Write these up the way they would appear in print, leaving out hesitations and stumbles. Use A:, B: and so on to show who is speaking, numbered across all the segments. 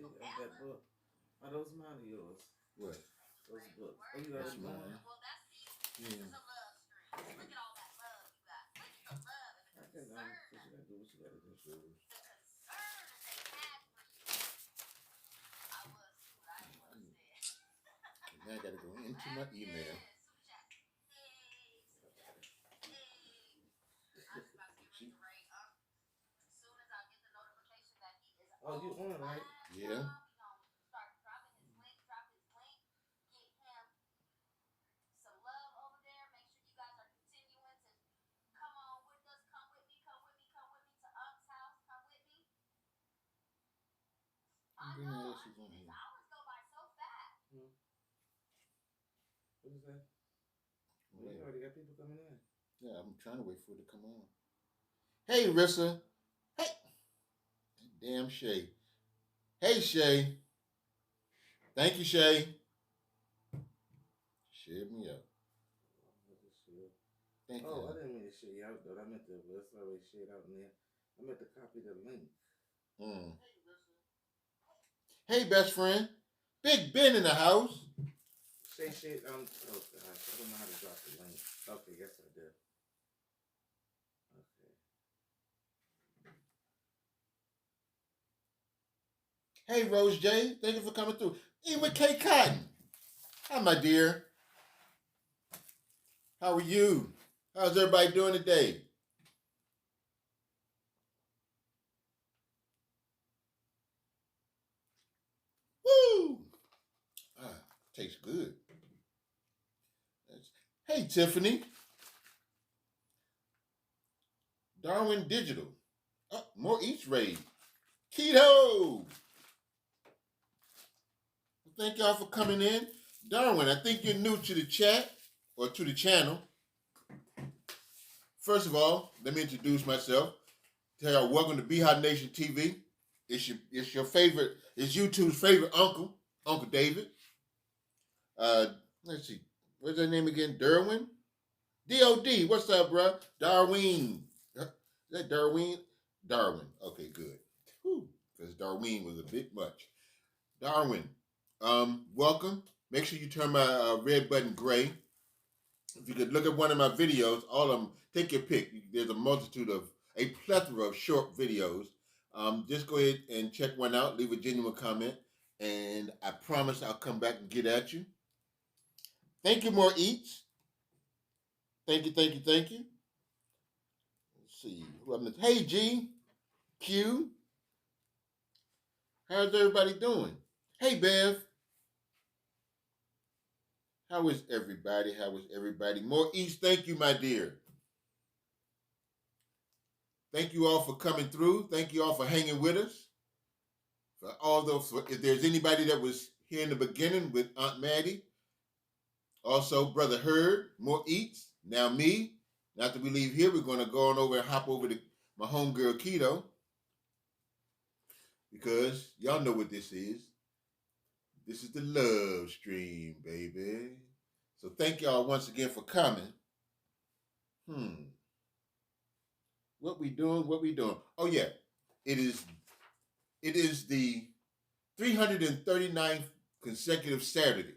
A: copy of that book. Are those mine or yours?
B: What?
A: Those books. Oh, you got
B: That's
A: them
B: mine.
A: going?
B: Yeah.
A: I can, cause you gotta do what you gotta do.
B: Now I gotta go into my email.
A: Oh, you on, right?
B: Yeah. What else is on here?
A: Hmm. What is that? Well, you
B: Well,
A: already got people coming in.
B: yeah, I'm trying to wait for it to come on. Hey, Rissa. Hey. Damn Shay. Hey, Shay. Thank you, Shay. Share me up. Thank
A: Oh,
B: you.
A: I didn't mean to share you out though. I meant to, but it's already shared out in there. I meant to copy the link.
B: Mm. Hey, best friend. Big Ben in the house.
A: Shay, oh gosh, I don't know how to drop the link. Okay, yes I did. Okay.
B: Hey, Rose J. Thank you for coming through. Even K Cotton. Hi, my dear. How are you? How's everybody doing today? Woo! Ah, tastes good. Hey, Tiffany. Darwin Digital. More Eats Raid. Keto. Thank y'all for coming in. Darwin, I think you're new to the chat or to the channel. First of all, let me introduce myself. Tell y'all welcome to Beehive Nation TV. It's your favorite, it's YouTube's favorite uncle, Uncle David. Let's see, what's that name again? Derwin? D.O.D. What's up, bro? Darwin. Is that Darwin? Darwin. Okay, good. Because Darwin was a bit much. Darwin, welcome. Make sure you turn my red button gray. If you could look at one of my videos, all of them, take your pick. There's a plethora of short videos. Just go ahead and check one out. Leave a genuine comment. And I promise I'll come back and get at you. Thank you, More Eats. Thank you, thank you, thank you. Let's see. Hey, G. Q. How's everybody doing? Hey, Bev. How is everybody? How is everybody? More Eats, thank you, my dear. Thank you all for coming through. Thank you all for hanging with us. For all those, if there's anybody that was here in the beginning with Aunt Maddie, also Brother Hurd, More Eats, now me. After we leave here, we're going to go on over and hop over to my homegirl Keto, because y'all know what this is. This is the love stream, baby. So thank y'all once again for coming. What we doing? What we doing? Oh yeah, it is the 339th consecutive Saturday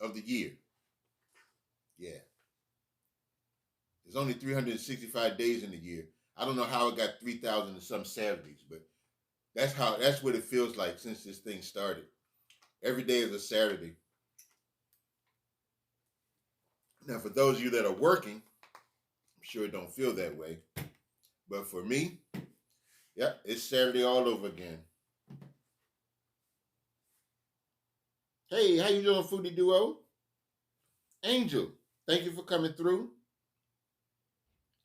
B: of the year. Yeah. There's only 365 days in the year. I don't know how it got 3,000 and some Saturdays, but that's what it feels like since this thing started. Every day is a Saturday. Now, for those of you that are working, I'm sure it don't feel that way. But for me, yeah, it's Saturday all over again. Hey, how you doing, Foodie Duo? Angel, thank you for coming through.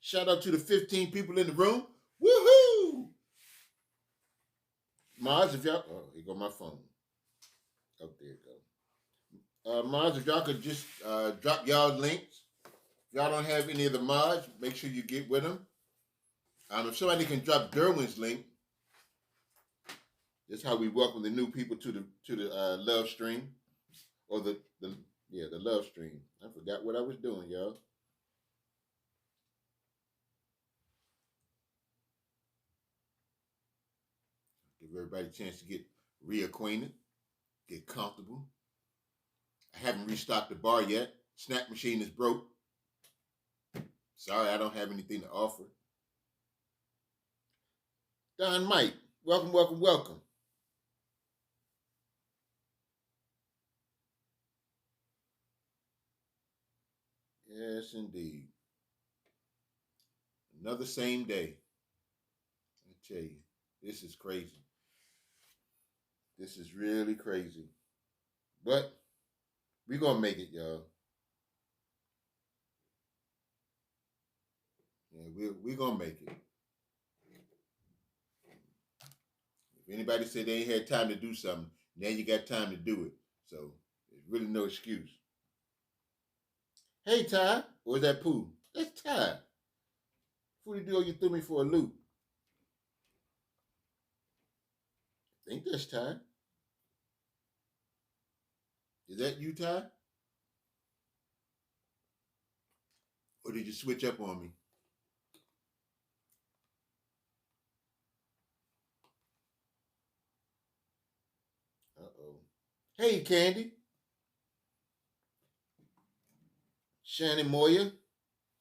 B: Shout out to the 15 people in the room. Woohoo! Maz, if y'all, oh, here go my phone. Oh, there it go. Maz, if y'all could just drop y'all links. If y'all don't have any of the mods, make sure you get with them. If somebody can drop Derwin's link, that's how we welcome the new people to the love stream, or the love stream. I forgot what I was doing, y'all. Give everybody a chance to get reacquainted, get comfortable. I haven't restocked the bar yet. Snack machine is broke. Sorry, I don't have anything to offer. Don Mike, welcome, welcome, welcome. Yes, indeed. Another same day. I tell you, this is crazy. This is really crazy. But we're going to make it, y'all. Yeah, we're going to make it. If anybody said they ain't had time to do something, now you got time to do it. So there's really no excuse. Hey, Ty. Or is that Pooh? That's Ty. Foodie Duo, you threw me for a loop. I think that's Ty. Is that you, Ty? Or did you switch up on me? Uh-oh. Hey, Candy. Shannon Moya.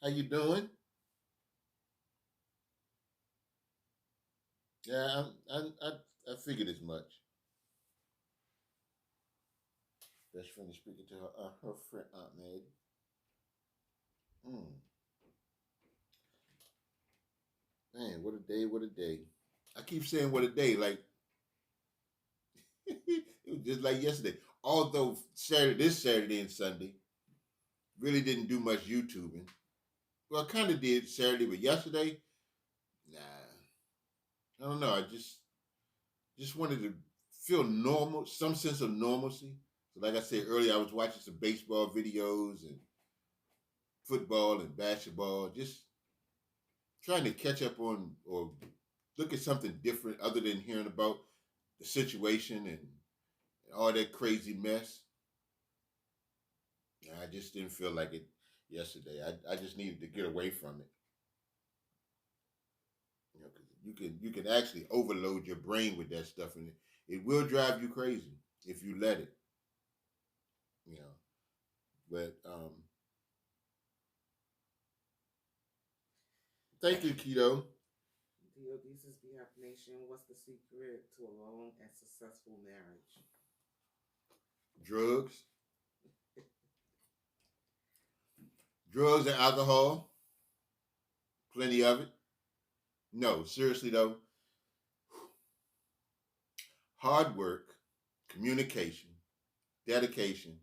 B: How you doing? Yeah, I figured as much. Best friend is speaking to her friend Aunt Meg. Man, what a day! What a day! I keep saying what a day, like it was just like yesterday. Although this Saturday and Sunday, really didn't do much YouTubing. Well, I kind of did Saturday, but yesterday, nah. I don't know. I just wanted to feel normal, some sense of normalcy. So, like I said earlier, I was watching some baseball videos and football and basketball, just trying to catch up on or look at something different other than hearing about the situation and all that crazy mess. I just didn't feel like it yesterday. I just needed to get away from it. You know, 'cause you can actually overload your brain with that stuff, and it will drive you crazy if you let it. You know, but thank you, Keto.
A: DOD says, Behalf Nation, what's the secret to a long and successful marriage?
B: Drugs, drugs and alcohol, plenty of it. No, seriously though, hard work, communication, dedication,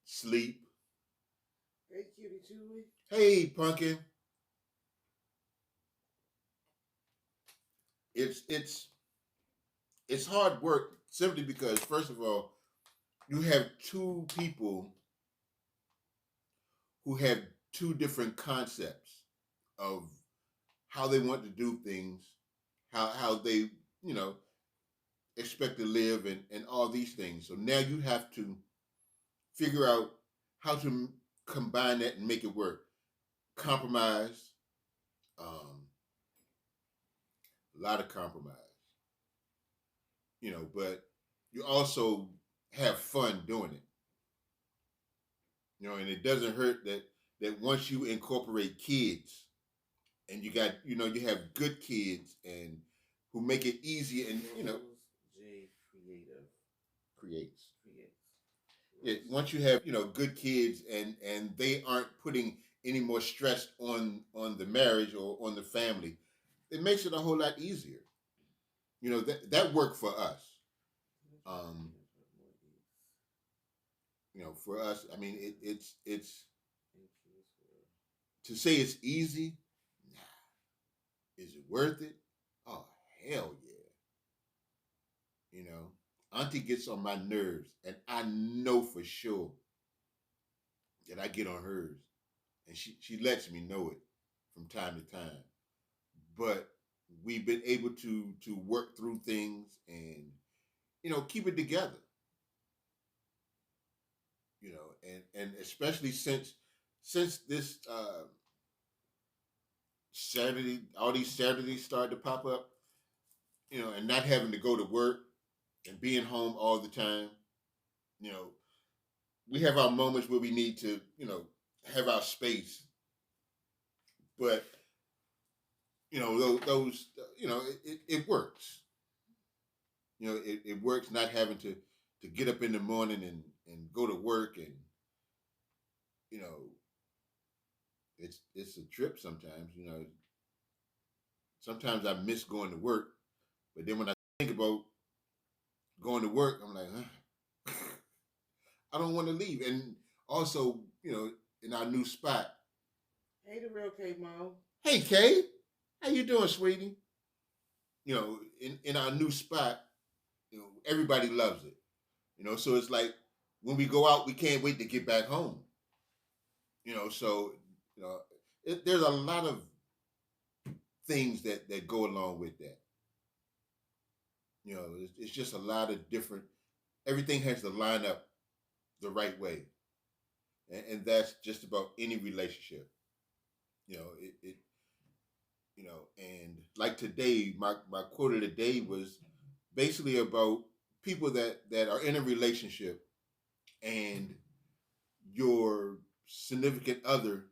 B: sleep.
A: Hey, Cutie Chewie.
B: Hey, Pumpkin. It's hard work simply because first of all, you have two people who have two different concepts of how they want to do things, how they, you know, expect to live and all these things. So now you have to figure out how to combine that and make it work. Compromise, a lot of compromise, but you also have fun doing it. And it doesn't hurt that once you incorporate kids and you got, you have good kids and who make it easy and,
A: J
B: creates. Yeah, once you have, good kids and they aren't putting any more stress on the marriage or on the family, it makes it a whole lot easier. That worked for us. For us, I mean, it's to say it's easy. Nah. Is it worth it? Oh, hell yeah. Auntie gets on my nerves, and I know for sure that I get on hers, and she lets me know it from time to time. But we've been able to work through things and keep it together. And especially since this Saturday, all these Saturdays started to pop up. and not having to go to work and being home all the time, you know, we have our moments where we need to, have our space, but those it works. It works not having to get up in the morning and go to work, and you know it's a trip sometimes. Sometimes I miss going to work, but then when I think about going to work, I'm like, I don't want to leave. And also, in our new spot.
A: Hey, the real K Mo.
B: Hey, Kay, how you doing, sweetie? In our new spot, everybody loves it. So it's like when we go out, we can't wait to get back home. So there's a lot of things that go along with that. It's just a lot of different. Everything has to line up the right way, and that's just about any relationship. It and like today, my quote of the day was basically about people that are in a relationship, and your significant other,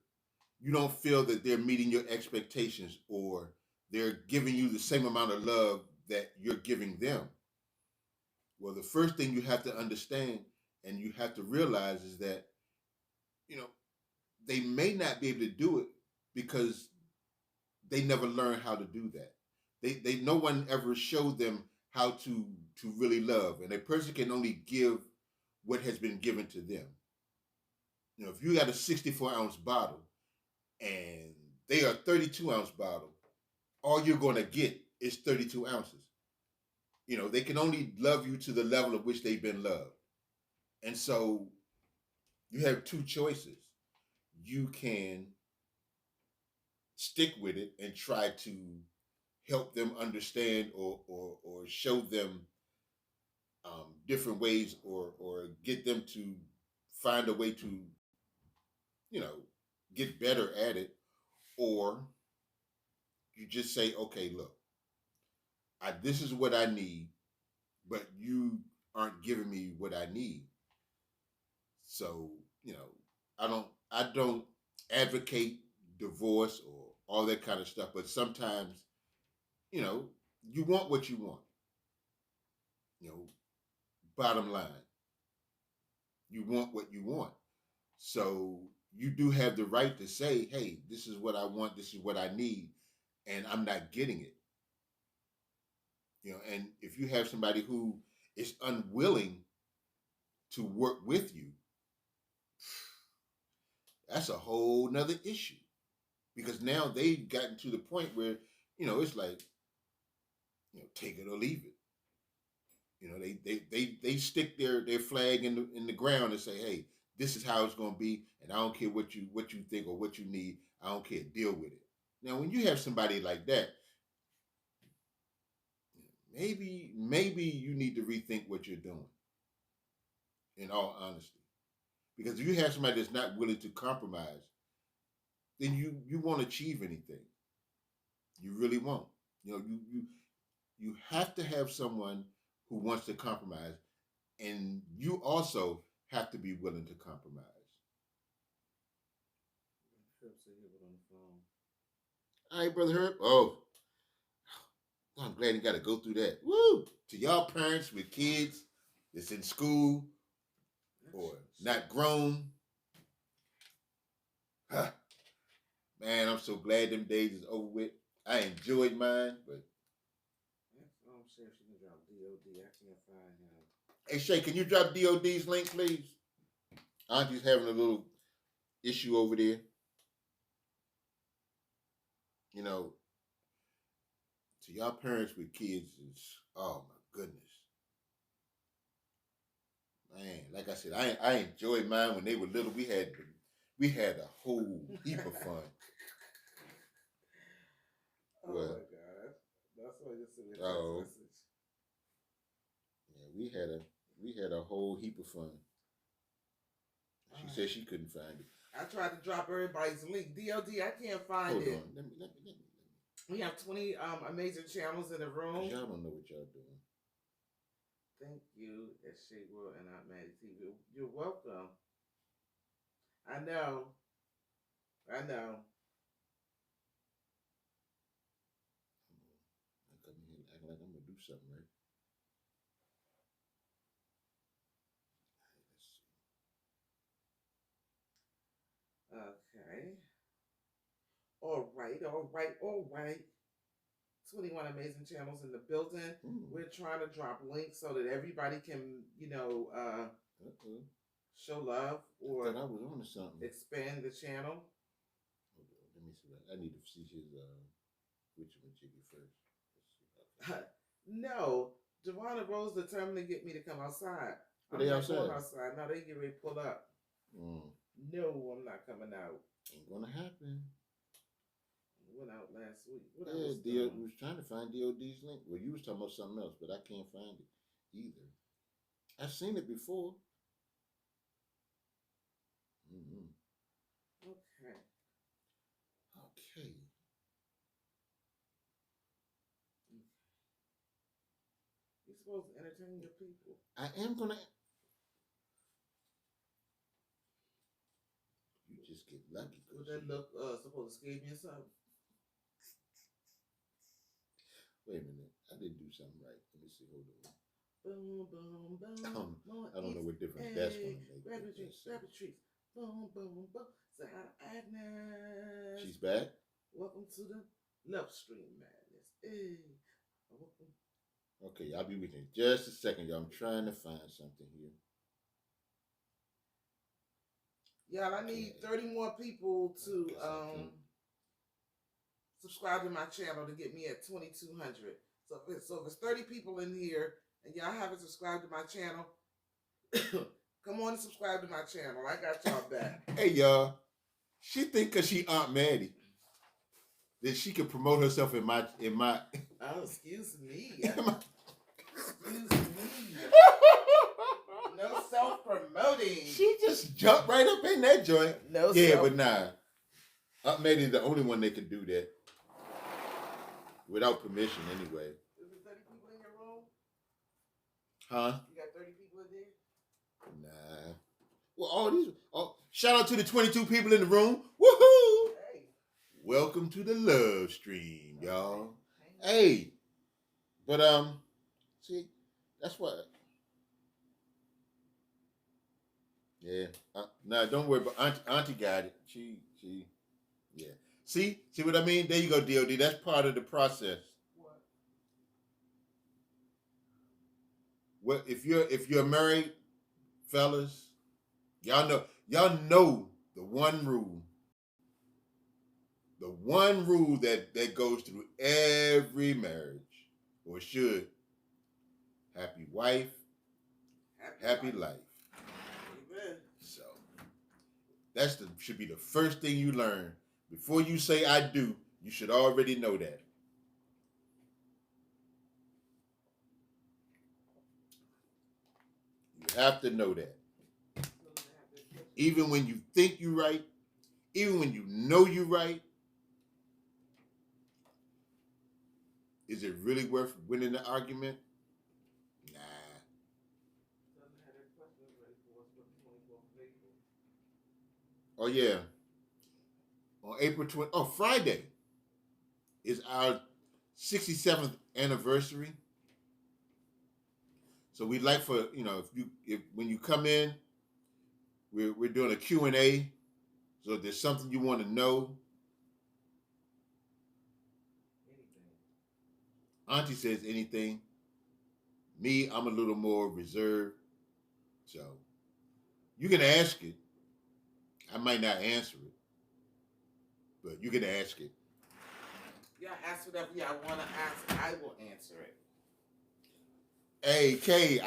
B: you don't feel that they're meeting your expectations, or they're giving you the same amount of love that you're giving them. Well, the first thing you have to understand and you have to realize is that, you know, they may not be able to do it because they never learned how to do that. They no one ever showed them how to really love. And a person can only give what has been given to them. If you got a 64-ounce bottle and they are 32-ounce bottle, all you're going to get is 32 ounces. They can only love you to the level of which they've been loved. And so you have two choices. You can stick with it and try to help them understand, or show them different ways, or get them to find a way to, you know, get better at it. Or you just say, okay, look, this is what I need, but you aren't giving me what I need. So, I don't advocate divorce or all that kind of stuff, but sometimes, you know, you want what you want. You know, bottom line, you want what you want. So you do have the right to say, hey, this is what I want, this is what I need, and I'm not getting it. And if you have somebody who is unwilling to work with you, that's a whole nother issue. Because now they've gotten to the point where, it's like, take it or leave it. They stick their flag in the ground and say, hey, this is how it's gonna be, and I don't care what you think or what you need. I don't care. Deal with it. Now, when you have somebody like that, maybe you need to rethink what you're doing. In all honesty, because if you have somebody that's not willing to compromise, then you won't achieve anything. You really won't. You have to have someone who wants to compromise, and you also have to be willing to compromise. All right, brother Herb. Oh, I'm glad you got to go through that. Woo! To y'all parents with kids that's in school or not grown, huh. Man, I'm so glad them days is over with. I enjoyed mine, but
A: I'm sure she can drop DOD. I can't find him.
B: Hey Shay, can you drop DOD's link, please? Auntie's having a little issue over there. To y'all parents with kids is, oh my goodness. Man, like I said, I enjoyed mine when they were little. We had a whole heap of fun.
A: Oh my God, that's why you sent me a message.
B: Yeah, we had a whole heap of fun. She said she couldn't find it.
A: I tried to drop everybody's link. DOD, I can't find it.
B: Hold on, let me.
A: We have 20 amazing channels in the
B: Cause
A: room.
B: y'all don't know what y'all doing.
A: Thank you, S. Shea World and Aunt Maddie TV. You're welcome. I know. I know.
B: I come in here acting like I'm gonna do something, right?
A: Let's see. Okay. All right, all right, all right. 21 amazing channels in the building. We're trying to drop links so that everybody can, show love or
B: I thought I was on to something.
A: expand the channel.
B: Hold on, let me see. I need to see his which one jiggy first. Let's see. Okay.
A: No, Javon and Rose determined to get me to come outside.
B: But
A: I'm
B: they
A: not
B: outside.
A: going outside. No, they get ready to pull up. No, I'm not coming out.
B: Ain't gonna happen.
A: Went out last week. What
B: Yeah, was trying to find DOD's link. Well, you was talking about something else, but I can't find it either. I've seen it before. Mm-hmm.
A: Okay.
B: Okay.
A: You're supposed to entertain your people.
B: I am gonna. You just get lucky.
A: Would that look supposed to scare me or something?
B: Wait a minute. I didn't do something right. Let me see. Hold on.
A: Boom, boom, boom.
B: I don't know what difference that's going to make.
A: Grab the trees, grab the trees. Boom, boom, boom. Say hi to Agnes.
B: She's back.
A: Welcome to the Love Stream Madness. Hey. Welcome.
B: Okay, I'll be with you in just a second, y'all. I'm trying to find something here.
A: Y'all, I need 30 more people to subscribe to my channel to get me at 2,200. So if it's 30 people in here and y'all haven't subscribed to my channel, come on and subscribe to my channel. I got y'all back.
B: Hey, y'all. She think because she Aunt Maddie that she can promote herself in my.
A: Oh, excuse me. Excuse me. No self-promoting.
B: She just jumped right up in that joint.
A: No.
B: Yeah, but nah. Aunt Maddie's the only one that can do that without permission, anyway.
A: Is there 30 people in your room?
B: Huh?
A: You got 30 people in there?
B: Nah. Well, all these. Shout out to the 22 people in the room. Woohoo!
A: Hey.
B: Welcome to the Love Stream, y'all. Hey. But see, that's what. Yeah. Nah, don't worry about Auntie got it. She. Yeah. See what I mean? There you go, DOD. That's part of the process. What if you're married, fellas? Y'all know the one rule. The one rule that goes through every marriage, or should. Happy wife, happy life.
A: Amen.
B: So should be the first thing you learn. Before you say I do, you should already know that. You have to know that. Even when you think you're right, even when you know you're right, is it really worth winning the argument? Nah. Oh yeah. On April 20th, Friday is our 67th anniversary. So we'd like for, if when you come in, we're doing a Q&A. So if there's something you want to know. Auntie says anything. Me, I'm a little more reserved. So you can ask it. I might not answer it. But you can ask it.
A: Y'all ask whatever y'all want to ask. I will answer it.
B: Hey, Kay,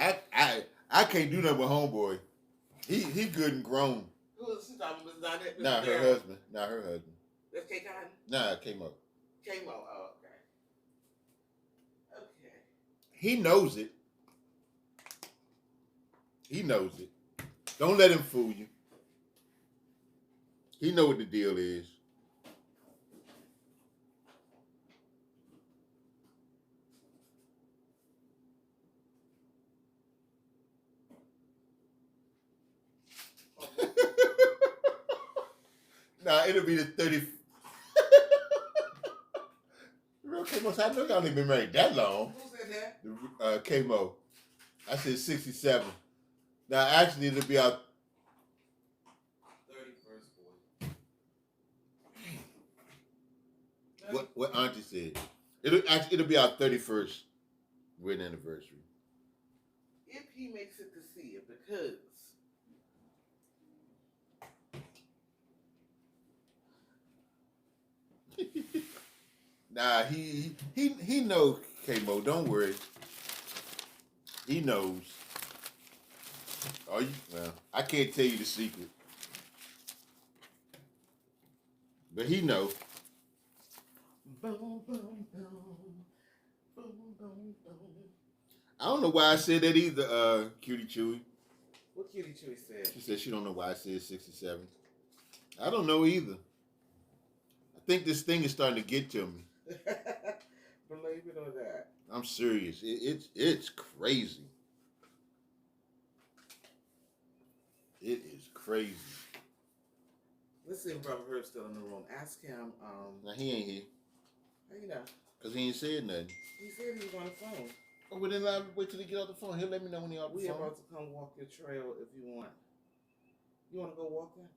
B: I can't do nothing with homeboy. He good and grown.
A: Who is she talking about? Not it?
B: Not her husband. Not her husband.
A: That's K Cotton?
B: Nah, K-Mo.
A: K-Mo, oh, okay. Okay.
B: He knows it. He knows it. Don't let him fool you. He know what the deal is. Nah, it'll be the 30. Real K-Mo, I know y'all ain't been married that long.
A: Who said that?
B: K-Mo. I said 67. Now, actually, it'll be our
A: 31st boy.
B: what Auntie said. It'll be our 31st wedding anniversary.
A: If he makes it to see it, because
B: nah, he knows, K-Mo. Don't worry. He knows. Well, I can't tell you the secret, but he knows.
A: boom, boom, boom, boom, boom, boom.
B: I don't know why I said that either, Cutie Chewy.
A: What Cutie Chewy said?
B: She said she don't know why I said 67. I don't know either. I think this thing is starting to get to me.
A: Believe it or not.
B: I'm serious. It's crazy. It is crazy.
A: Let's see if Brother Herb's still in the room. Ask him.
B: Now he ain't here.
A: How you know?
B: Cause he ain't said nothing.
A: He said he was on the phone.
B: Oh, well then I'll wait till he get off the phone. He'll let me know when he off the
A: We
B: phone.
A: about to come walk your trail if you want. You want to go walking?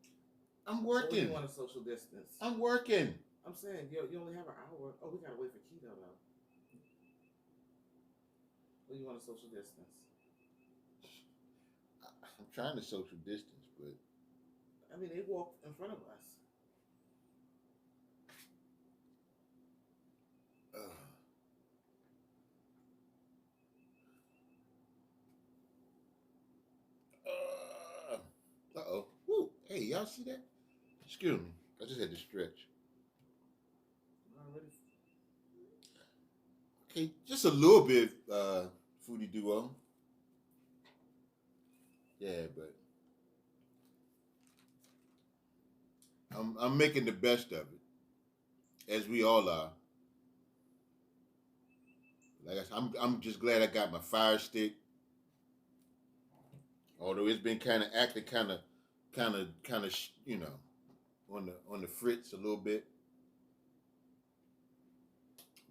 B: I'm
A: Or
B: working.
A: you want a social distance?
B: I'm working.
A: I'm saying you only have an hour. Oh, we gotta wait for Keto though. Or you want a social distance?
B: I'm trying to social distance, but
A: I mean, they walk in front of us.
B: Uh-oh. Woo. Hey, y'all see that? Excuse me. I just had to stretch.
A: Already.
B: Okay, just a little bit, Foodie Duo. Yeah, but I'm making the best of it, as we all are. Like I said, I'm just glad I got my Fire Stick. Although it's been kind of acting kind of you know, on the fritz a little bit,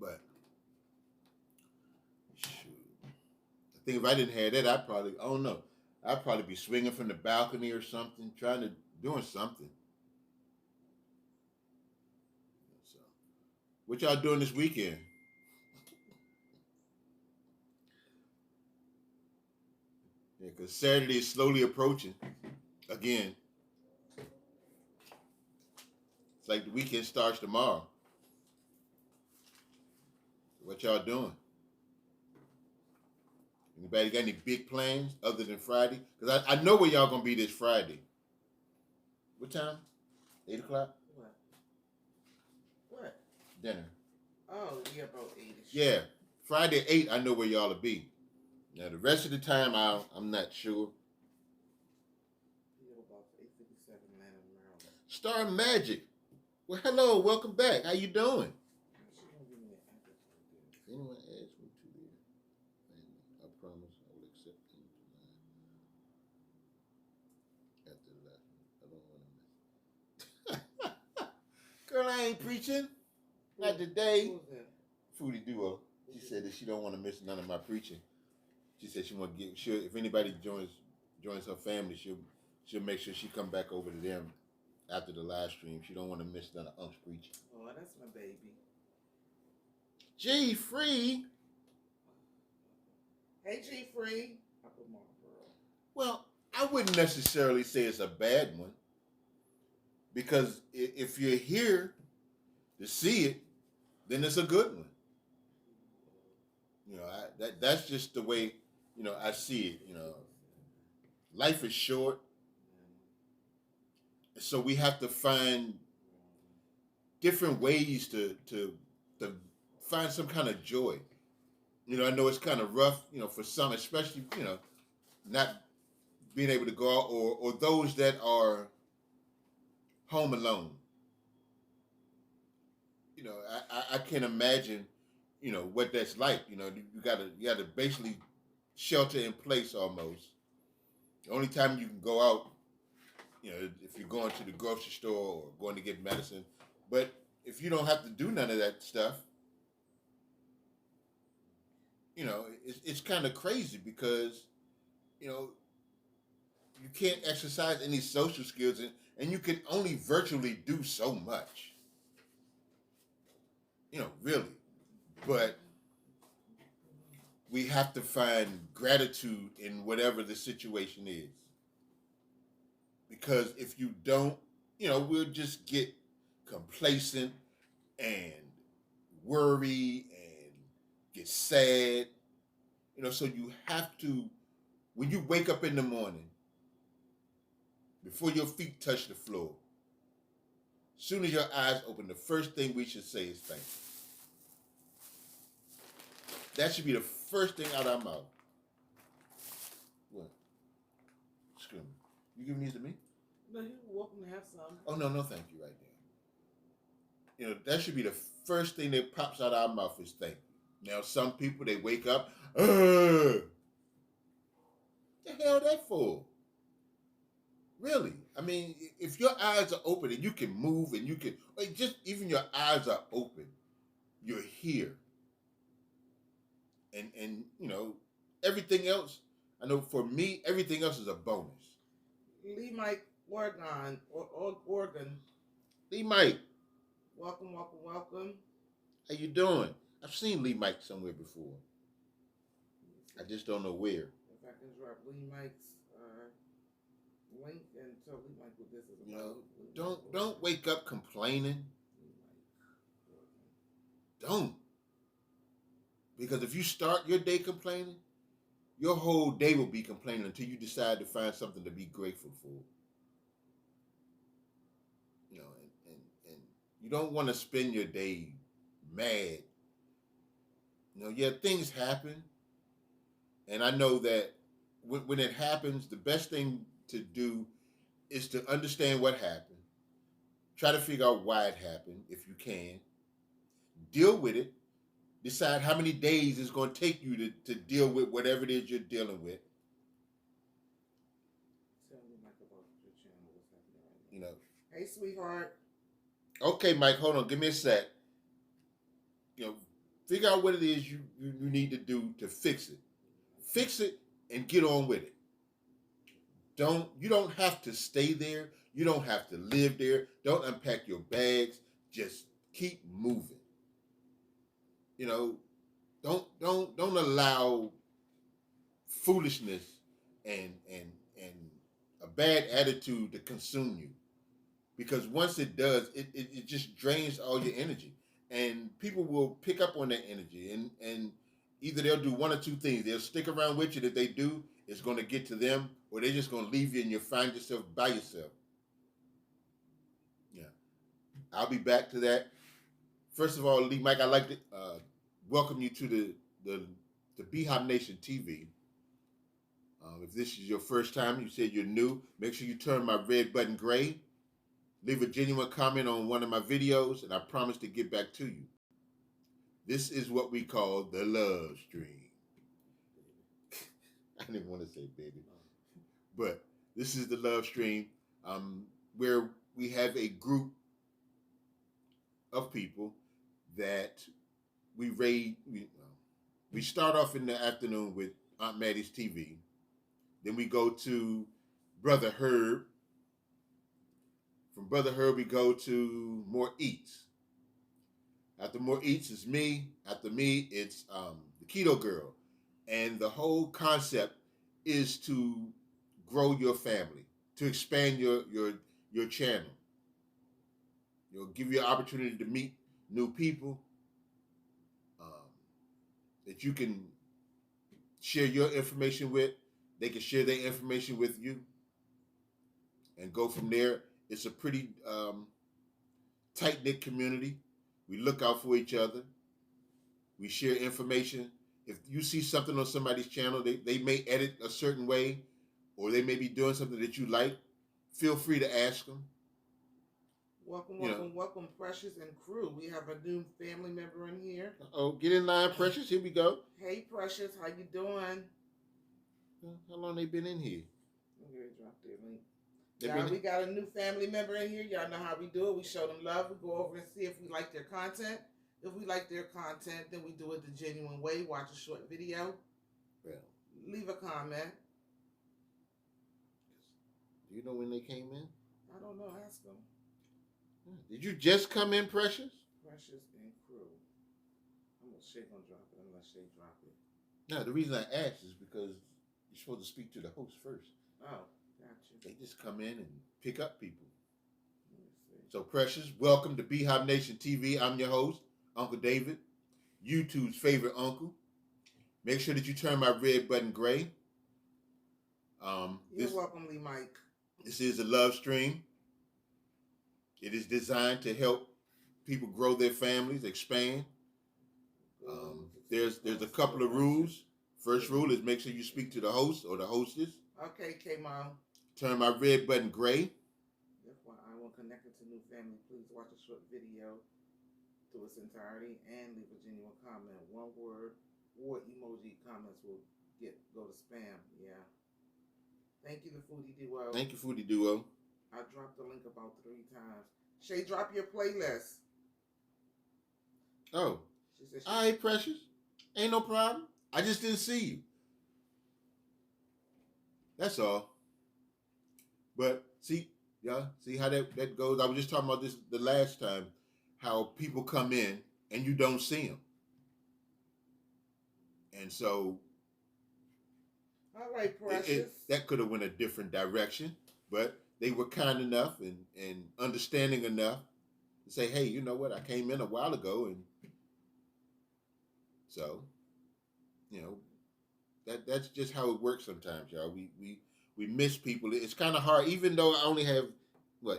B: but shoot, I think if I didn't have that, I don't know, I'd probably be swinging from the balcony or something, doing something. So, what y'all doing this weekend? Yeah, because Saturday is slowly approaching again. It's like the weekend starts tomorrow. What y'all doing? Anybody got any big plans other than Friday? Because I know where y'all going to be this Friday. What time? 8 o'clock?
A: What?
B: Dinner.
A: Oh, yeah, about 8-ish.
B: Yeah. Friday 8, I know where y'all will be. Now, the rest of the time, I'm not sure.
A: Yeah, about 8:57 Atlanta, Maryland.
B: Star Magic. Well, hello. Welcome back. How you doing?
A: She gonna give me an address right there.
B: If anyone asks me to there, I promise I will accept them tonight. At the last, I don't want to miss. Girl, I ain't preaching. Not today.
A: Who was that?
B: Foodie Duo. She said that she don't want to miss none of my preaching. She said she want to get sure if anybody joins her family, she'll make sure she come back over to them after the live stream. She don't want to miss none of Unc's preaching.
A: Oh, that's my baby.
B: G Free.
A: Hey, G Free. I put my girl.
B: Well, I wouldn't necessarily say it's a bad one because if you're here to see it, then it's a good one. You know, that's just the way, you know, I see it. You know, life is short, so we have to find different ways to find some kind of joy. You know, I know it's kind of rough, you know, for some, especially, you know, not being able to go out or those that are home alone. You know, I can't imagine, you know, what that's like. You know, you gotta basically shelter in place almost. The only time you can go out You know, if you're going to the grocery store or going to get medicine. But if you don't have to do none of that stuff, you know, it's kind of crazy because, you know, you can't exercise any social skills and you can only virtually do so much. You know, really. But we have to find gratitude in whatever the situation is. Because if you don't, you know, we'll just get complacent and worry and get sad. You know, so you have to, when you wake up in the morning, before your feet touch the floor, as soon as your eyes open, the first thing we should say is thank you. That should be the first thing out of our mouth. What? Excuse me. You giving these to me?
A: No, you're welcome to have some.
B: Oh, no, thank you right there. You know, that should be the first thing that pops out of our mouth is thank you. Now, some people, they wake up, what the hell that for? Really? I mean, if your eyes are open and you can move and you can, like, just even your eyes are open, you're here. And you know, everything else, I know for me, everything else is a bonus.
A: Lee Mike Oregon.
B: Lee Mike.
A: Welcome.
B: How you doing? I've seen Lee Mike somewhere before. I just don't know where.
A: If I can drop Lee Mike's link and tell Lee Mike what this is about.
B: You know, don't wake up complaining. Don't. Because if you start your day complaining, your whole day will be complaining until you decide to find something to be grateful for. You know, and you don't want to spend your day mad. You know, yeah, things happen. And I know that when it happens, the best thing to do is to understand what happened. Try to figure out why it happened, if you can. Deal with it. Decide how many days it's going to take you to deal with whatever it is you're dealing with.
A: Tell me, Mike, about your channel. What's happening right now?
B: You know.
A: Hey, sweetheart.
B: Okay, Mike, hold on. Give me a sec. You know, figure out what it is you need to do to fix it. Fix it and get on with it. You don't have to stay there. You don't have to live there. Don't unpack your bags. Just keep moving. You know, don't allow foolishness and a bad attitude to consume you. Because once it does, it just drains all your energy. And people will pick up on that energy and either they'll do one or two things. They'll stick around with you. If they do, it's going to get to them, or they're just going to leave you and you'll find yourself by yourself. Yeah. I'll be back to that. First of all, Lee Mike, I'd like to welcome you to the Beehive Nation TV. If this is your first time, you said you're new, make sure you turn my red button gray. Leave a genuine comment on one of my videos, and I promise to get back to you. This is what we call the love stream. I didn't want to say baby. But this is the love stream where we have a group of people that we raid. We start off in the afternoon with Aunt Maddie's TV. Then we go to Brother Herb. From Brother Herb, we go to More Eats. After More Eats is me. After me, it's the Keto Girl. And the whole concept is to grow your family, to expand your channel. You'll give you an opportunity to meet new people that you can share your information with. They can share their information with you and go from there. It's a pretty tight-knit community. We look out for each other. We share information. If you see something on somebody's channel, they may edit a certain way, or they may be doing something that you like, feel free to ask them.
A: Welcome, Precious and crew. We have a new family member in here.
B: Oh, get in line, Precious. Here we go.
A: Hey, Precious, how you doing?
B: How long they been in here?
A: I'm going to drop their link. Y'all, we got a new family member in here. Y'all know how we do it. We show them love. We go over and see if we like their content. If we like their content, then we do it the genuine way. Watch a short video.
B: Well,
A: leave a comment.
B: Do you know when they came in?
A: I don't know. Ask them.
B: Did you just come in, Precious?
A: Precious and Crew. I'm gonna Shay gonna drop it unless Shay drop it.
B: No, the reason I asked is because you're supposed to speak to the host first.
A: Oh, gotcha.
B: They just come in and pick up people. So, Precious, welcome to Beehive Nation TV. I'm your host, Uncle David, YouTube's favorite uncle. Make sure that you turn my red button gray.
A: You're welcome, Lee Mike.
B: This is a love stream. It is designed to help people grow their families, expand. There's a couple of rules. First rule is make sure you speak to the host or the hostess.
A: Okay, K-Mom.
B: Turn my red button gray.
A: Therefore, I will connect it to new family. Please watch a short video to its entirety and leave a genuine comment. One word or emoji comments will go to spam. Yeah. Thank you, the Foodie Duo.
B: Thank you, Foodie Duo.
A: I dropped the link about 3 times. Shay, drop your playlist.
B: Oh. All right, Precious. Ain't no problem. I just didn't see you. That's all. But see how that goes. I was just talking about this the last time, how people come in and you don't see them. And so
A: all right, Precious.
B: That could have went a different direction, but they were kind enough and understanding enough to say, hey, you know what? I came in a while ago, and so, that's just how it works sometimes, y'all. We miss people. It's kind of hard, even though I only have,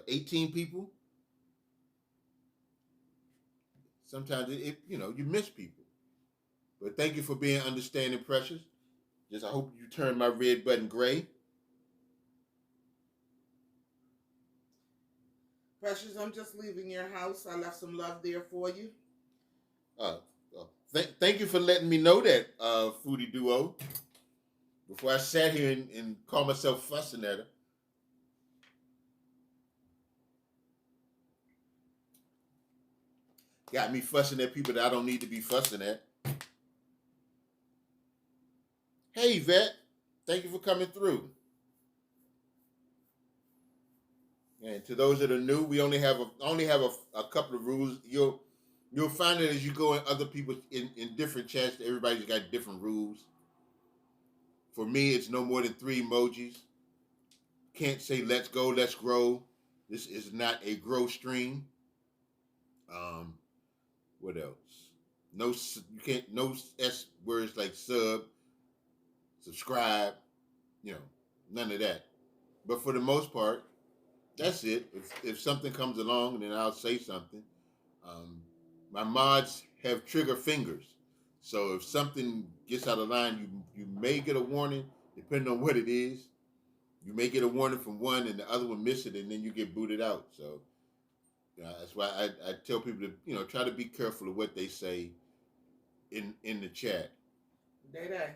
B: 18 people? Sometimes, you miss people. But thank you for being understanding, Precious. I hope you turn my red button gray.
A: Precious, I'm just leaving your house. I left some love there for you.
B: Thank you for letting me know that, Foodie Duo. Before I sat here and called myself fussing at her. Got me fussing at people that I don't need to be fussing at. Hey, Vet. Thank you for coming through. And to those that are new, we only have a couple of rules. You'll find that as you go in other people in different chats, everybody's got different rules. For me, it's no more than 3 emojis. Can't say let's go, let's grow. This is not a grow stream. What else? No S words like sub, subscribe, none of that. But for the most part, that's it. If something comes along, then I'll say something. My mods have trigger fingers. So if something gets out of line, you may get a warning, depending on what it is. You may get a warning from one and the other one miss it, and then you get booted out. So that's why I tell people to, try to be careful of what they say in the chat.
A: Day.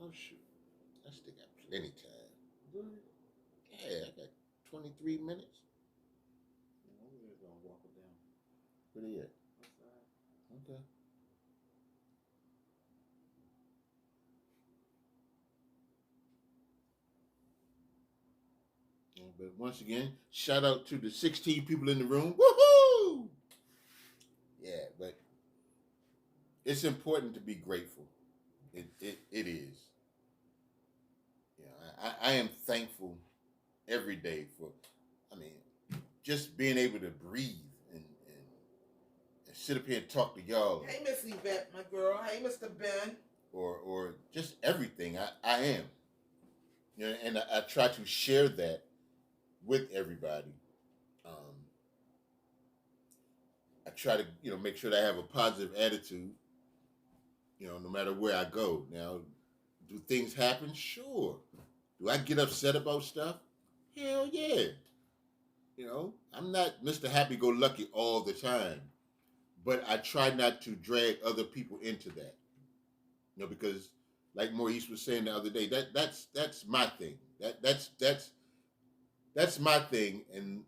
B: Oh, shoot. I still got plenty of time. Yeah, I got 23 minutes.
A: I'm just going to walk it down.
B: Where they at? Okay. But once again, shout out to the 16 people in the room. Woohoo! Yeah, but it's important to be grateful. It is. I am thankful every day for, just being able to breathe and sit up here and talk to y'all.
A: Hey, Miss Yvette, my girl. Hey, Mr. Ben.
B: Or just everything. I am. And I try to share that with everybody. I try to, make sure that I have a positive attitude, no matter where I go. Now, do things happen? Sure. Do I get upset about stuff? Hell yeah. I'm not Mr. Happy-Go-Lucky all the time, but I try not to drag other people into that. Because like Maurice was saying the other day, that's my thing. That's my thing, and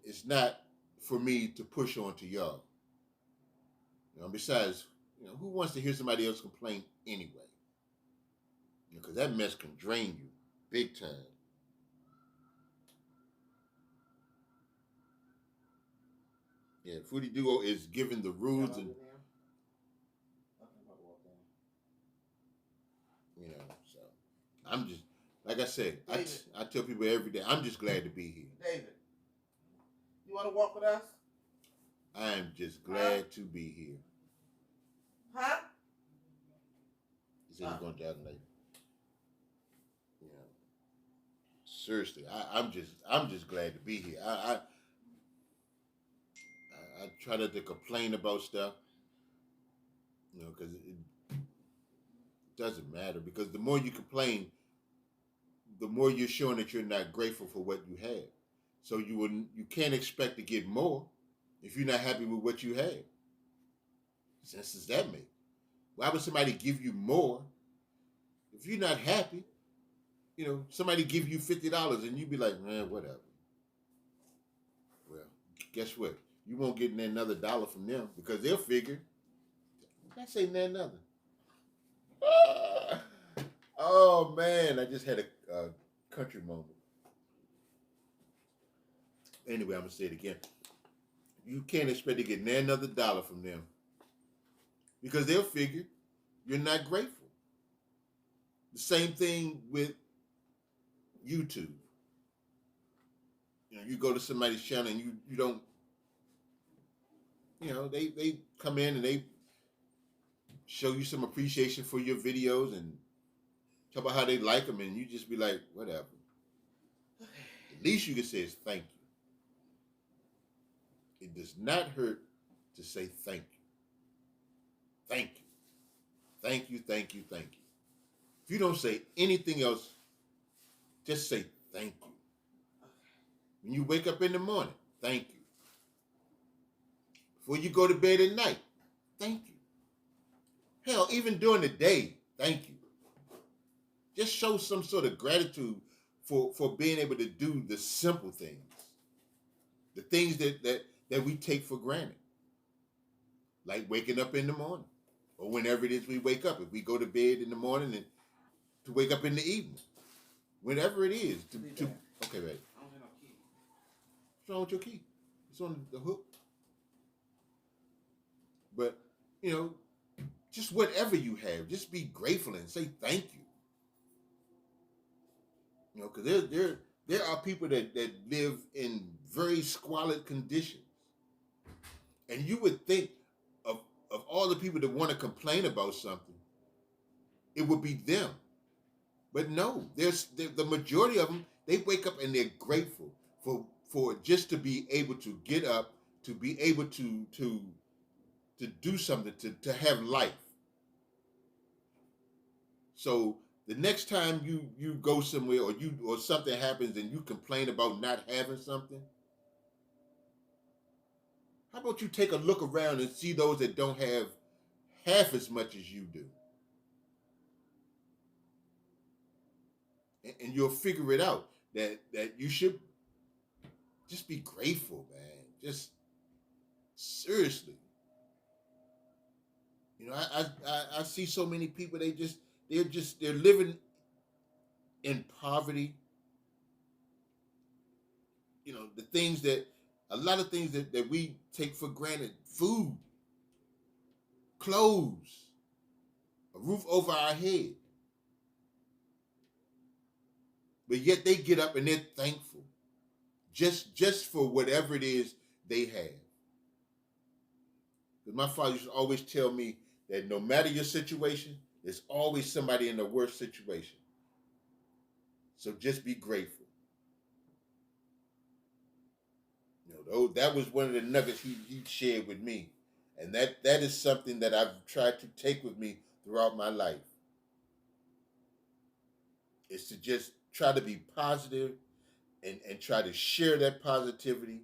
B: it's not for me to push on to y'all. Besides, who wants to hear somebody else complain anyway? Because that mess can drain you big time. Yeah, Foodie Duo is given the rules and so I'm just like I said, I tell people every day, I'm just glad to be here.
A: David, you want to walk with us?
B: I am just glad to be here.
A: Huh?
B: He said he's gonna jog later. Seriously, I'm just glad to be here. I try not to complain about stuff, because it doesn't matter. Because the more you complain, the more you're showing that you're not grateful for what you have. So you can't expect to get more if you're not happy with what you have. Sense does that make? Why would somebody give you more if you're not happy? Somebody give you $50 and you be like, man, whatever. Well, guess what? You won't get another dollar from them because they'll figure that's ain't nothing. Oh man, I just had a country moment. Anyway, I'm gonna say it again. You can't expect to get another dollar from them because they'll figure you're not grateful. The same thing with YouTube. You go to somebody's channel and you don't. They come in and they show you some appreciation for your videos and talk about how they like them, and you just be like, whatever. The least you can say is thank you. It does not hurt to say thank you. Thank you. Thank you, thank you, thank you. If you don't say anything else, just say thank you. When you wake up in the morning, thank you. Before you go to bed at night, thank you. Hell, even during the day, thank you. Just show some sort of gratitude for being able to do the simple things. The things that we take for granted. Like waking up in the morning. Or whenever it is we wake up. If we go to bed in the morning and to wake up in the evening. Whenever it is. Okay, babe.
A: I don't have no key.
B: What's wrong with your key? It's on the hook. But, just whatever you have, just be grateful and say thank you. Because there are people that live in very squalid conditions. And you would think of all the people that want to complain about something, it would be them. But no, the majority of them, they wake up and they're grateful for just to be able to get up, to be able to do something, to have life. So the next time you go somewhere or something happens and you complain about not having something, how about you take a look around and see those that don't have half as much as you do? And you'll figure it out that you should just be grateful, man. Just seriously. I see so many people, they're living in poverty. A lot of things that we take for granted, food, clothes, a roof over our head. But yet they get up and they're thankful just for whatever it is they have. Because my father used to always tell me that no matter your situation, there's always somebody in a worse situation. So just be grateful. That was one of the nuggets he shared with me. And that is something that I've tried to take with me throughout my life. Is to just try to be positive and try to share that positivity.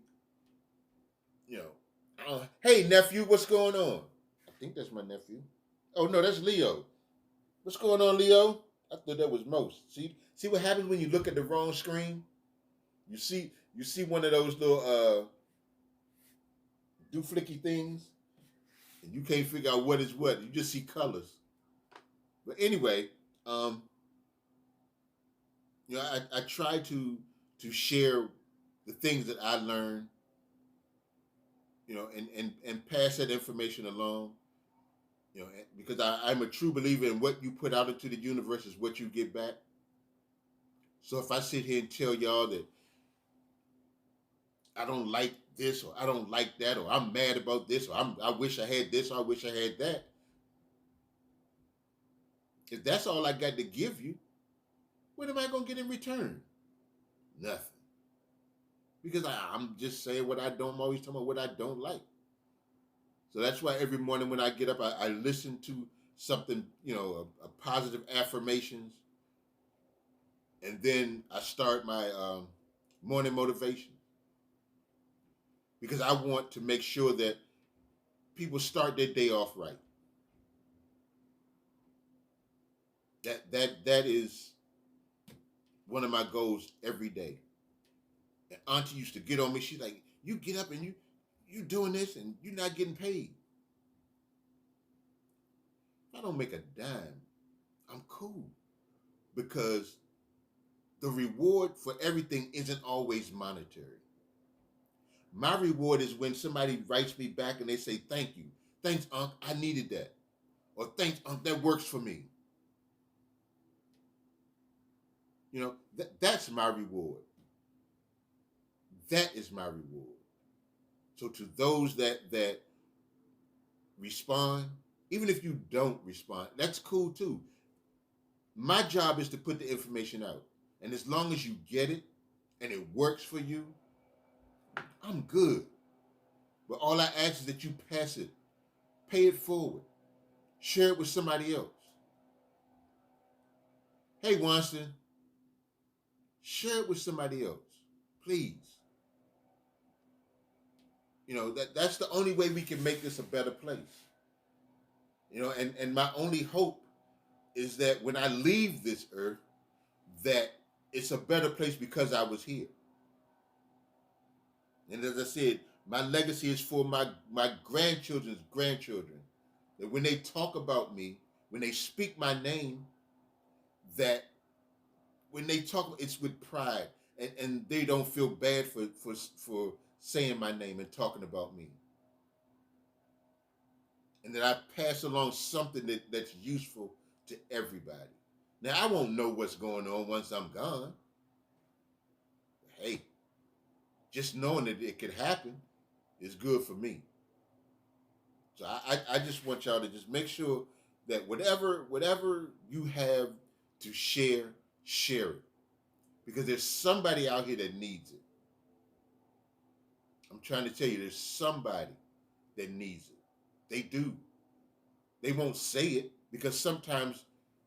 B: Hey nephew, what's going on? I think that's my nephew. Oh no, that's Leo. What's going on, Leo? I thought that was most. See what happens when you look at the wrong screen? You see one of those little dooflicky things, and you can't figure out what is what. You just see colors. But anyway, um, I try to share the things that I learn, and pass that information along. Because I'm a true believer in what you put out into the universe is what you get back. So if I sit here and tell y'all that I don't like this or I don't like that or I'm mad about this or I wish I had this or I wish I had that, if that's all I got to give you, what am I going to get in return? Nothing. Because I'm just saying what I don't. I'm always talking about what I don't like. So that's why every morning when I get up, I listen to something, a positive affirmations, and then I start my morning motivation because I want to make sure that people start their day off right. That is one of my goals every day. And Auntie used to get on me. She's like, "You get up and you doing this and you're not getting paid." If I don't make a dime, I'm cool because the reward for everything isn't always monetary. My reward is when somebody writes me back and they say, "Thank you. Thanks, Unc. I needed that." Or "Thanks, Unc. That works for me." That's my reward. That is my reward. So to those that respond, even if you don't respond, that's cool too. My job is to put the information out. And as long as you get it and it works for you, I'm good. But all I ask is that you pass it, pay it forward, share it with somebody else. Hey, Winston, share it with somebody else, please. That's the only way we can make this a better place. And my only hope is that when I leave this earth, that it's a better place because I was here. And as I said, my legacy is for my grandchildren's grandchildren. That when they talk about me, when they speak my name, that when they talk, it's with pride, and they don't feel bad for saying my name and talking about me. And that I pass along something that's useful to everybody. Now, I won't know what's going on once I'm gone. Hey, just knowing that it could happen is good for me. So I just want y'all to just make sure that whatever you have to share, share it. Because there's somebody out here that needs it. I'm trying to tell you, there's somebody that needs it. They do. They won't say it because sometimes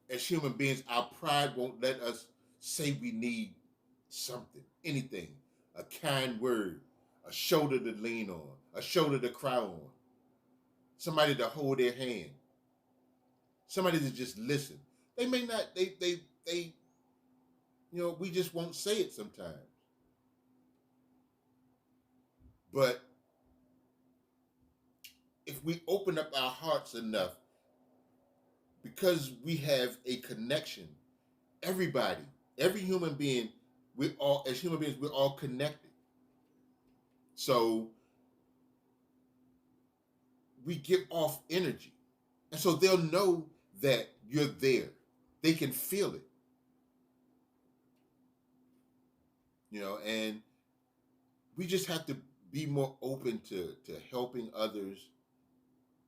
B: as human beings, our pride won't let us say we need something, anything, a kind word, a shoulder to lean on, a shoulder to cry on, somebody to hold their hand, somebody to just listen. They may not, we just won't say it sometimes. But if we open up our hearts enough, because we have a connection, everybody, every human being, as human beings, we're all connected. So we give off energy. And so they'll know that you're there. They can feel it. And we just have to be more open to helping others.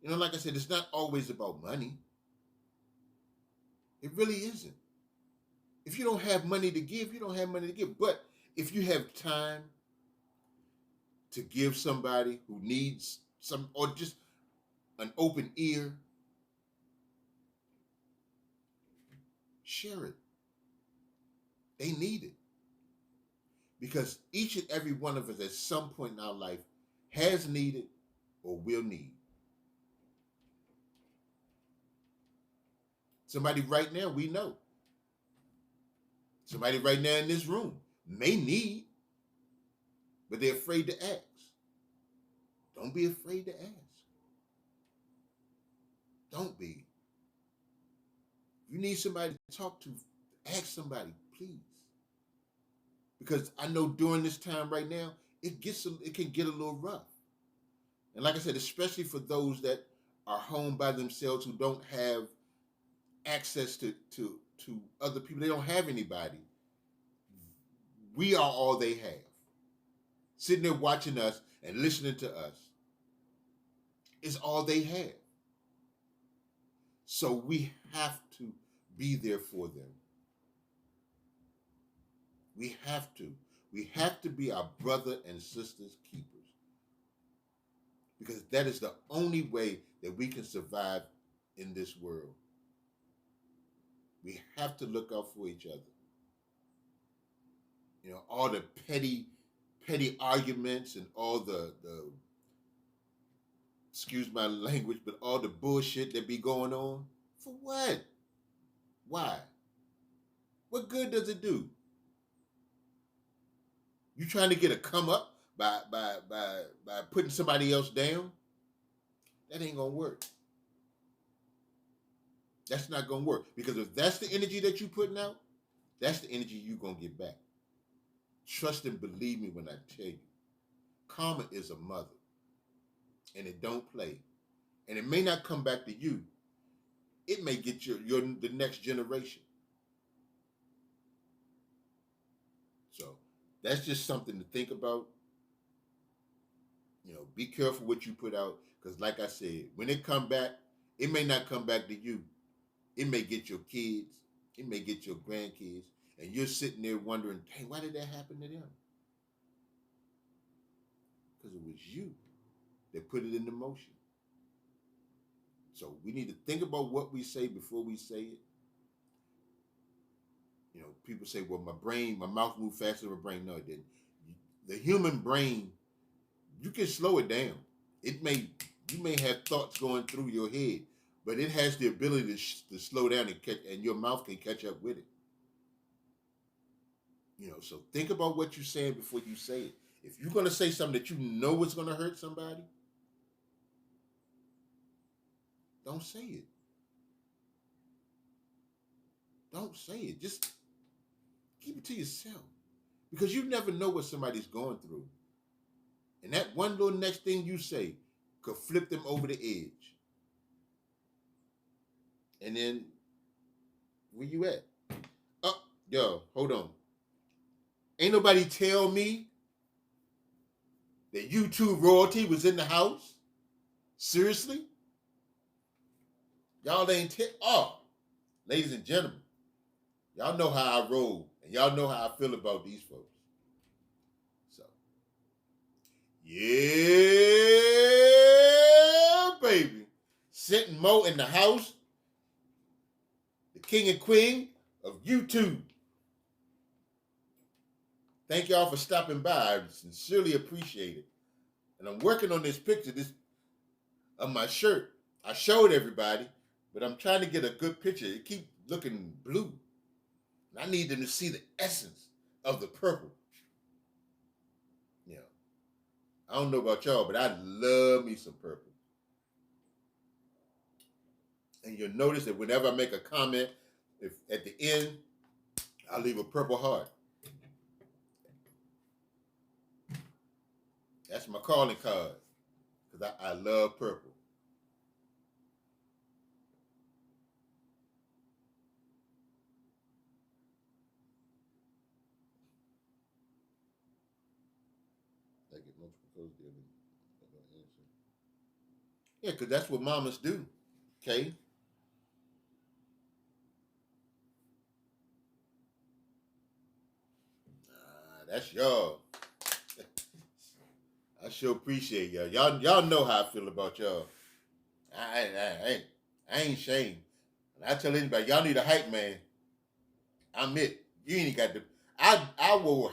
B: Like I said, it's not always about money. It really isn't. If you don't have money to give, you don't have money to give. But if you have time to give somebody who needs some, or just an open ear, share it. They need it. Because each and every one of us at some point in our life has needed or will need. Somebody right now we know. Somebody right now in this room may need, but they're afraid to ask. Don't be afraid to ask. Don't be. If you need somebody to talk to, ask somebody, please. Because I know during this time right now, it can get a little rough. And like I said, especially for those that are home by themselves who don't have access to other people, they don't have anybody. We are all they have. Sitting there watching us and listening to us is all they have. So we have to be there for them. We have to. We have to be our brother and sister's keepers. Because that is the only way that we can survive in this world. We have to look out for each other. You know, all the petty arguments and all the excuse my language, but all the bullshit that be going on. For what? Why? What good does it do? You trying to get a come up by putting somebody else down? That ain't gonna work. That's not gonna work. Because if that's the energy that you putting out, that's the energy you gonna get back. Trust and believe me when I tell you. Karma is a mother. And it don't play. And it may not come back to you. It may get the next generation. So that's just something to think about. You know, be careful what you put out. Because like I said, when it come back, it may not come back to you. It may get your kids. It may get your grandkids. And you're sitting there wondering, hey, why did that happen to them? Because it was you that put it into motion. So we need to think about what we say before we say it. You know, people say, well, my mouth moved faster than my brain. No, it didn't. The human brain, you can slow it down. You may have thoughts going through your head, but it has the ability to slow down and your mouth can catch up with it. You know, so think about what you're saying before you say it. If you're going to say something that you know is going to hurt somebody, don't say it. Don't say it. Just keep it to yourself. Because you never know what somebody's going through. And that one little next thing you say could flip them over the edge. And then, where you at? Oh, yo, hold on. Ain't nobody tell me that YouTube royalty was in the house? Seriously? Y'all ain't ladies and gentlemen, y'all know how I roll, and y'all know how I feel about these folks. So, yeah, baby. Sitting Mo in the house, the king and queen of YouTube. Thank y'all for stopping by. I sincerely appreciate it. And I'm working on this picture of my shirt. I showed everybody, but I'm trying to get a good picture. It keeps looking blue. And I need them to see the essence of the purple. You know, I don't know about y'all, but I love me some purple. And you'll notice that whenever I make a comment, if at the end, I leave a purple heart. That's my calling card. Because I love purple. I get multiple codes there. Yeah, because that's what mamas do. Okay? That's y'all. I sure appreciate y'all. Y'all know how I feel about y'all. I ain't ashamed. And I tell anybody, y'all need a hype man. I'm it. You ain't got to. I will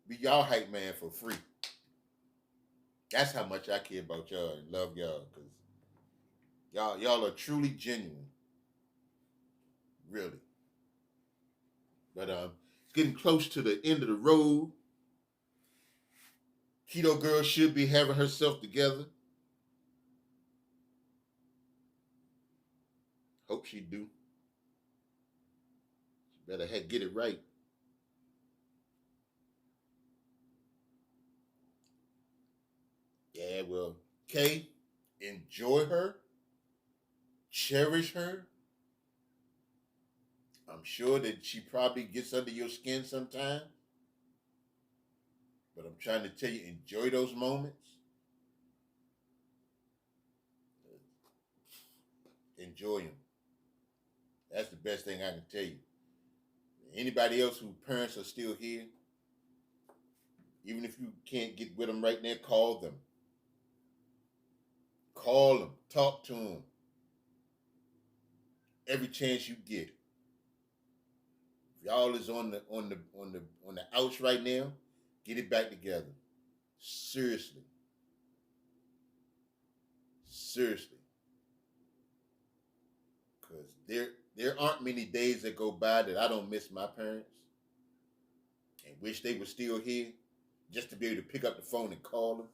B: be y'all hype man for free. That's how much I care about y'all and love y'all, because y'all are truly genuine. really. But it's getting close to the end of the road. Keto girl should be having herself together. Hope she do. She better get it right. Yeah, well, Kay, enjoy her, cherish her. I'm sure that she probably gets under your skin sometimes, but I'm trying to tell you, enjoy those moments. Enjoy them. That's the best thing I can tell you. Anybody else whose parents are still here, even if you can't get with them right now, call them. Call them. Talk to them. Every chance you get. If y'all is on the outs right now, get it back together. Seriously. Seriously. Because there aren't many days that go by that I don't miss my parents and wish they were still here just to be able to pick up the phone and call them.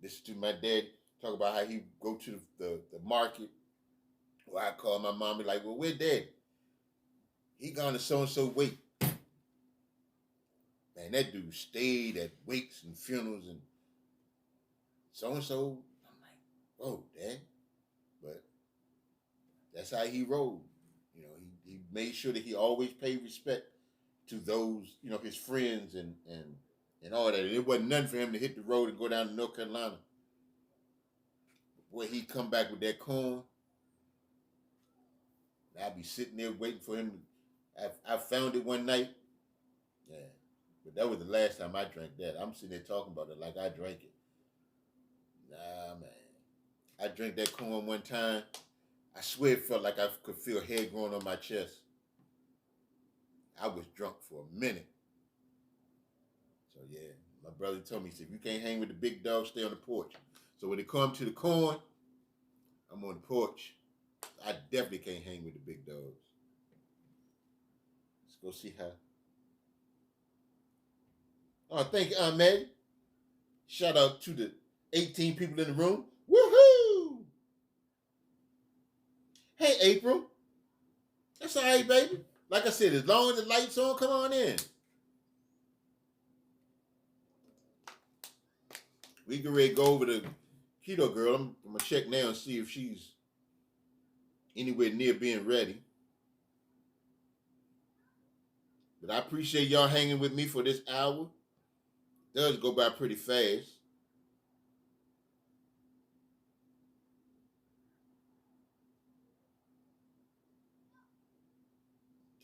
B: Listen to my dad talk about how he go to the market. Or I call my mom and be like, well, where dad? He gone to so-and-so wake. Man, that dude stayed at wakes and funerals and so-and-so. I'm like, whoa, dad. But that's how he rolled. You know, he made sure that he always paid respect to those, you know, his friends and all that. And it wasn't nothing for him to hit the road and go down to North Carolina. Boy, he'd come back with that corn. And I'd be sitting there waiting for him. I found it one night. Yeah. But that was the last time I drank that. I'm sitting there talking about it like I drank it. Nah, man. I drank that corn one time. I swear it felt like I could feel hair growing on my chest. I was drunk for a minute. So yeah, my brother told me, he said, if you can't hang with the big dog, stay on the porch. So when it comes to the corn, I'm on the porch. I definitely can't hang with the big dogs. Let's go see how. Oh, thank you, Aunt Maddie. Shout out to the 18 people in the room. Woohoo! Hey, April. That's all right, baby. Like I said, as long as the light's on, come on in. We can ready to go over to Keto Girl. I'm going to check now and see if she's anywhere near being ready. But I appreciate y'all hanging with me for this hour. It does go by pretty fast.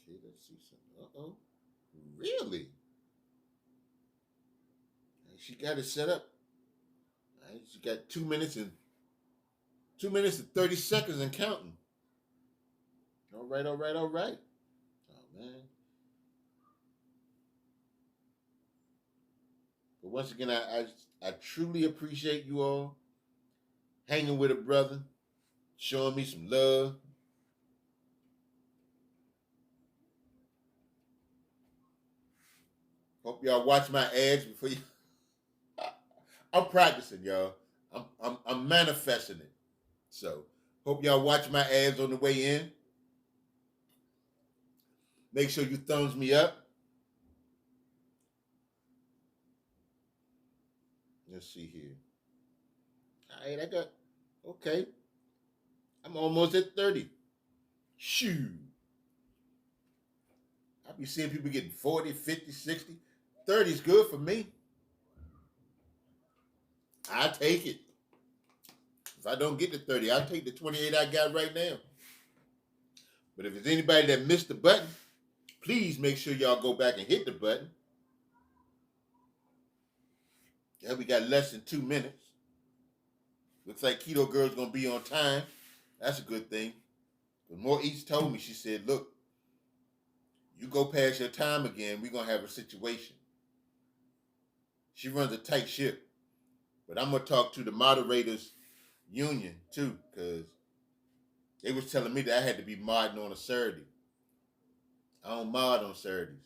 B: Okay, let's see something. Uh-oh. Really? She got it set up. She got 2 minutes and 30 seconds and counting. All right. Oh man. But once again, I truly appreciate you all hanging with a brother, showing me some love. Hope y'all watch my ads before you. I'm practicing, y'all. I'm manifesting it. So hope y'all watch my ads on the way in. Make sure you thumbs me up. Let's see here. All right, okay. I'm almost at 30. Shoo. I be seeing people getting 40, 50, 60. 30 is good for me. I take it. If I don't get to 30, I'll take the 28 I got right now. But if there's anybody that missed the button, please make sure y'all go back and hit the button. Yeah, we got less than 2 minutes. Looks like Keto Girl's going to be on time. That's a good thing. But Maurice told me, she said, look, you go past your time again, we're going to have a situation. She runs a tight ship. But I'm going to talk to the moderators union too, because They was telling me that I had to be modding on a Saturday. I don't mod on Saturdays.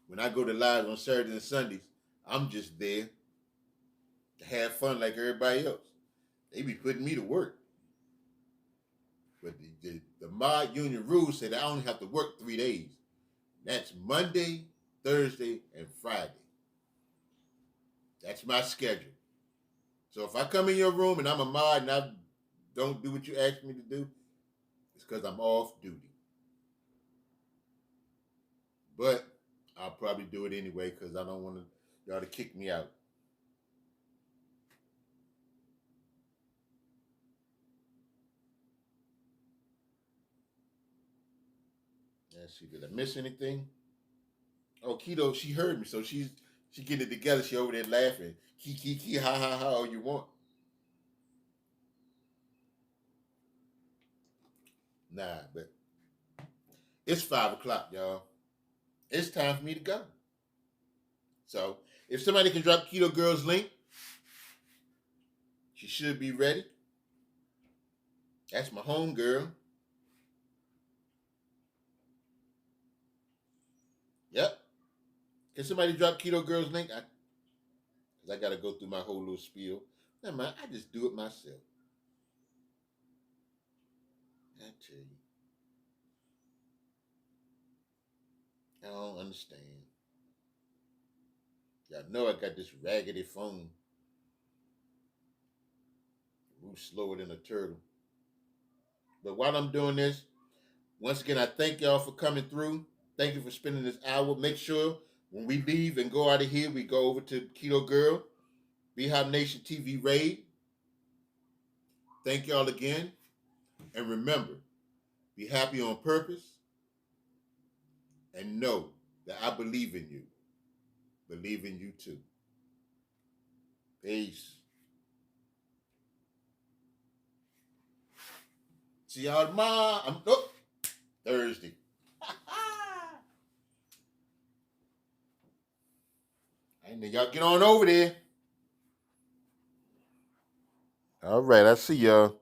B: When I go to live on Saturdays and Sundays, I'm just there to have fun like everybody else. They be putting me to work. But the mod union rules said I only have to work 3 days. That's Monday, Thursday, and Friday. That's my schedule. So if I come in your room and I'm a mod and I don't do what you asked me to do, it's because I'm off duty. But I'll probably do it anyway because I don't want y'all to kick me out. Let's see, did I miss anything? Oh, Keto, she heard me, so she getting it together. She over there laughing. Kiki, ha ha ha, all you want. Nah, but it's 5 o'clock, y'all. It's time for me to go. So if somebody can drop Keto Girl's link, she should be ready. That's my home girl. Yep. Can somebody drop Keto Girl's link? Because I got to go through my whole little spiel. Never mind, I just do it myself. I tell you. I don't understand. Y'all know I got this raggedy phone. Move slower than a turtle. But while I'm doing this, once again, I thank y'all for coming through. Thank you for spending this hour. Make sure when we leave and go out of here, we go over to Keto Girl, Beehive Nation TV Raid. Thank y'all again. And remember, be happy on purpose and know that I believe in you. Believe in you too. Peace. See y'all tomorrow. Thursday. And then y'all get on over there. All right, I see y'all.